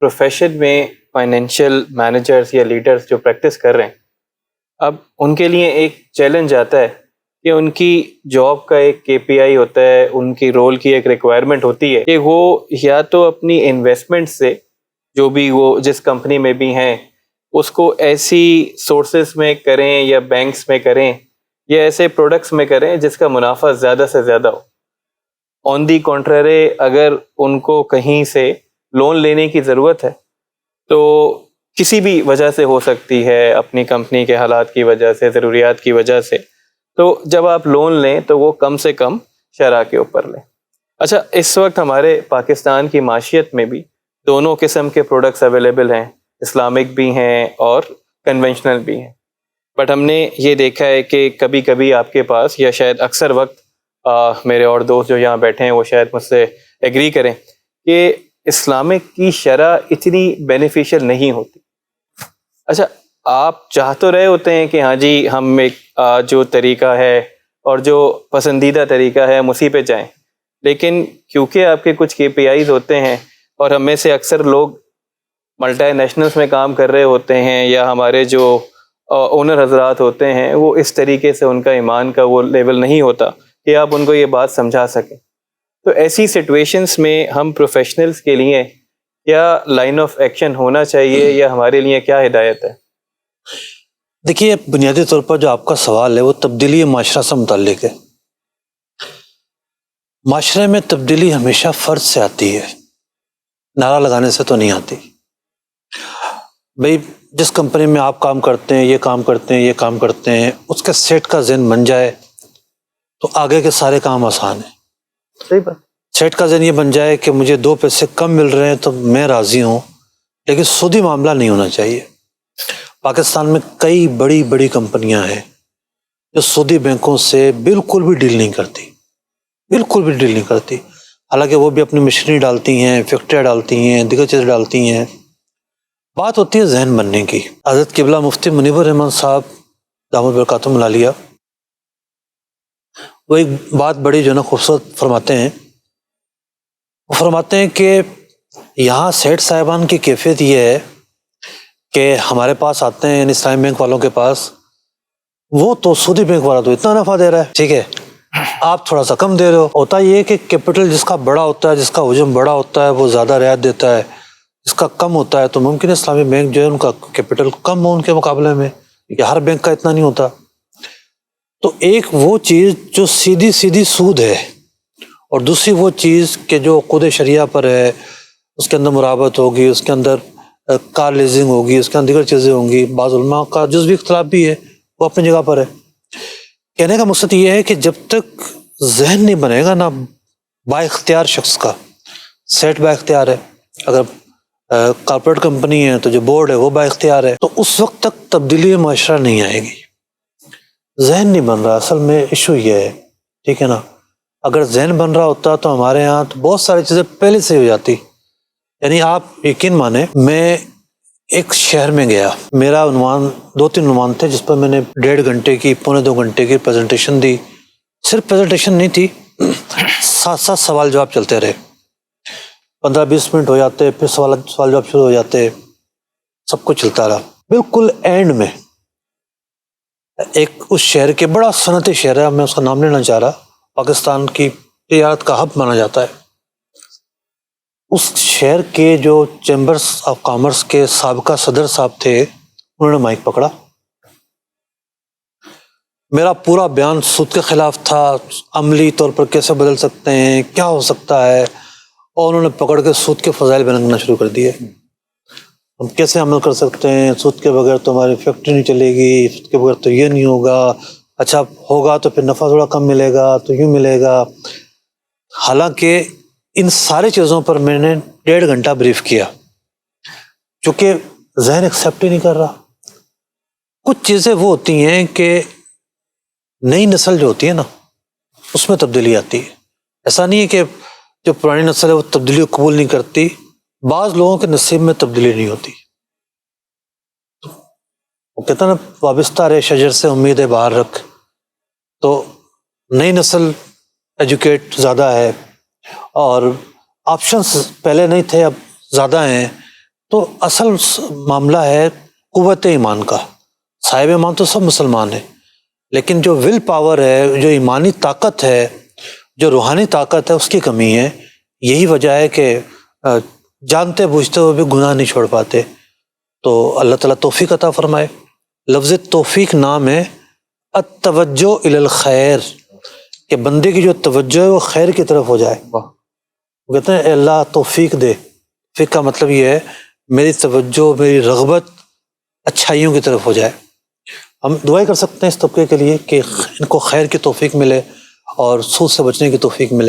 Profession میں financial managers یا leaders جو پریکٹس کر رہے ہیں، اب ان کے لیے ایک چیلنج آتا ہے کہ ان کی جاب کا ایک KPI ہوتا ہے، ان کی رول کی ایک ریکوائرمنٹ ہوتی ہے کہ وہ یا تو اپنی انویسٹمنٹ سے جو بھی وہ جس کمپنی میں بھی ہیں اس کو ایسی سورسز میں کریں یا بینکس میں کریں یا ایسے پروڈکٹس میں کریں جس کا منافع زیادہ سے زیادہ ہو۔ آن دی کنٹرری اگر ان کو کہیں سے لون لینے کی ضرورت ہے تو کسی بھی وجہ سے ہو سکتی ہے، اپنی کمپنی کے حالات کی وجہ سے، ضروریات کی وجہ سے، تو جب آپ لون لیں تو وہ کم سے کم شرح کے اوپر لیں۔ اچھا، اس وقت ہمارے پاکستان کی معیشت میں بھی دونوں قسم کے پروڈکٹس اویلیبل ہیں، اسلامک بھی ہیں اور کنونشنل بھی ہیں، بٹ ہم نے یہ دیکھا ہے کہ کبھی کبھی آپ کے پاس یا شاید اکثر وقت میرے اور دوست جو یہاں بیٹھے ہیں وہ شاید مجھ سے ایگری کریں کہ اسلامک کی شرح اتنی بینیفیشل نہیں ہوتی۔ اچھا، آپ چاہ تو رہے ہوتے ہیں کہ ہاں جی ہم ایک جو طریقہ ہے اور جو پسندیدہ طریقہ ہے ہم اسی پہ جائیں، لیکن کیونکہ آپ کے کچھ KPIs ہوتے ہیں اور ہم میں سے اکثر لوگ ملٹی نیشنلز میں کام کر رہے ہوتے ہیں یا ہمارے جو اونر حضرات ہوتے ہیں وہ اس طریقے سے ان کا ایمان کا وہ لیول نہیں ہوتا کہ آپ ان کو یہ بات سمجھا سکیں، تو ایسی سچویشنز میں ہم پروفیشنلز کے لیے کیا لائن آف ایکشن ہونا چاہیے یا ہمارے لیے کیا ہدایت ہے؟ دیکھیے، بنیادی طور پر جو آپ کا سوال ہے وہ تبدیلی معاشرہ سے متعلق ہے۔ معاشرے میں تبدیلی ہمیشہ فرد سے آتی ہے، نعرہ لگانے سے تو نہیں آتی۔ بھئی جس کمپنی میں آپ کام کرتے ہیں، یہ کام کرتے ہیں، یہ کام کرتے ہیں، اس کے سیٹ کا ذہن بن جائے تو آگے کے سارے کام آسان ہیں۔ صحیح بات۔ سیٹ کا ذہن یہ بن جائے کہ مجھے 2 پیسے کم مل رہے ہیں تو میں راضی ہوں، لیکن سودی معاملہ نہیں ہونا چاہیے۔ پاکستان میں کئی بڑی بڑی کمپنیاں ہیں جو سودی بینکوں سے بالکل بھی ڈیل نہیں کرتی، بالکل بھی ڈیل نہیں کرتی، حالانکہ وہ بھی اپنی مشینری ڈالتی ہیں، فیکٹریاں ڈالتی ہیں، دیگر چیزیں ڈالتی ہیں۔ بات ہوتی ہے ذہن بننے کی۔ حضرت قبلہ مفتی منیب الرحمن صاحب دامت برکاتہم العالیہ وہ ایک بات بڑی جو نا خوبصورت فرماتے ہیں۔ وہ فرماتے ہیں کہ یہاں سیٹ صاحبان کی کیفیت یہ ہے کہ ہمارے پاس آتے ہیں، یعنی اسلامی بینک والوں کے پاس، وہ تو سودی بینک والا تو اتنا نفع دے رہا ہے، ٹھیک ہے، آپ تھوڑا سا کم دے رہے ہو۔ ہوتا یہ ہے کہ کیپٹل جس کا بڑا ہوتا ہے، جس کا حجم بڑا ہوتا ہے، وہ زیادہ رعایت دیتا ہے، جس کا کم ہوتا ہے تو ممکن ہے اسلامی بینک جو ہے ان کا کیپٹل کم ہو ان کے مقابلے میں، کہ ہر بینک کا اتنا نہیں ہوتا۔ تو ایک وہ چیز جو سیدھی سیدھی سود ہے، اور دوسری وہ چیز کہ جو عقود شریعہ پر ہے، اس کے اندر مرابط ہوگی، اس کے اندر کار لیزنگ ہوگی، اس کے اندر دیگر چیزیں ہوں گی۔ بعض علماء کا جزوی اختلاف بھی ہے، وہ اپنی جگہ پر ہے۔ کہنے کا مقصد یہ ہے کہ جب تک ذہن نہیں بنے گا نا با اختیار شخص کا، سیٹ با اختیار ہے، اگر کارپوریٹ کمپنی ہے تو جو بورڈ ہے وہ با اختیار ہے، تو اس وقت تک تبدیلی معاشرہ نہیں آئے گی۔ ذہن نہیں بن رہا، اصل میں ایشو یہ ہے، ٹھیک ہے نا۔ اگر ذہن بن رہا ہوتا تو ہمارے ہاں تو بہت ساری چیزیں پہلے سے ہو جاتی۔ یعنی آپ یقین مانیں، میں ایک شہر میں گیا، میرا عنوان 2-3 عنوان تھے جس پر میں نے 1.5 گھنٹے کی، 1.25 گھنٹے کی پریزنٹیشن دی۔ صرف پریزنٹیشن نہیں تھی، 7 سوال جواب چلتے رہے، 15-20 منٹ ہو جاتے، پھر سوال جواب شروع ہو جاتے، سب کچھ چلتا رہا۔ بالکل اینڈ میں ایک اس شہر کے، بڑا صنعتی شہر ہے، میں اس کا نام لینا چاہ رہا، پاکستان کی تجارت کا ہب مانا جاتا ہے، اس شہر کے جو چیمبرز آف کامرس کے سابقہ صدر صاحب تھے، انہوں نے مائک پکڑا۔ میرا پورا بیان سود کے خلاف تھا، عملی طور پر کیسے بدل سکتے ہیں، کیا ہو سکتا ہے، اور انہوں نے پکڑ کے سود کے فضائل بیان کرنا شروع کر دیے۔ ہم کیسے عمل کر سکتے ہیں، سود کے بغیر تو ہماری فیکٹری نہیں چلے گی، سود کے بغیر تو یہ نہیں ہوگا، اچھا ہوگا تو پھر نفع تھوڑا کم ملے گا تو یوں ملے گا۔ حالانکہ ان ساری چیزوں پر میں نے 1.5 گھنٹہ بریف کیا، چونکہ ذہن ایکسیپٹ ہی نہیں کر رہا۔ کچھ چیزیں وہ ہوتی ہیں کہ نئی نسل جو ہوتی ہے نا، اس میں تبدیلی آتی ہے۔ ایسا نہیں ہے کہ جو پرانی نسل ہے وہ تبدیلی کو قبول نہیں کرتی، بعض لوگوں کے نصیب میں تبدیلی نہیں ہوتی۔ وہ کہتا ہے نا، وابستہ رہے شجر سے امید بہار رکھ۔ تو نئی نسل ایجوکیٹ زیادہ ہے، اور آپشنز پہلے نہیں تھے، اب زیادہ ہیں، تو اصل معاملہ ہے قوت ایمان کا. صاحب ایمان تو سب مسلمان ہیں، لیکن جو ول پاور ہے، جو ایمانی طاقت ہے، جو روحانی طاقت ہے، اس کی کمی ہے. یہی وجہ ہے کہ جانتے بوجھتے ہوئے بھی گناہ نہیں چھوڑ پاتے. تو اللہ تعالیٰ توفیق عطا فرمائے. لفظ توفیق نام ہے التوجہ الی الخیر، کہ بندے کی جو توجہ ہے وہ خیر کی طرف ہو جائے. وہ کہتے ہیں اے اللہ توفیق دے. توفیق کا مطلب یہ ہے میری توجہ، میری رغبت اچھائیوں کی طرف ہو جائے. ہم دعائیں کر سکتے ہیں اس طبقے کے لیے کہ ان کو خیر کی توفیق ملے اور سود سے بچنے کی توفیق ملے.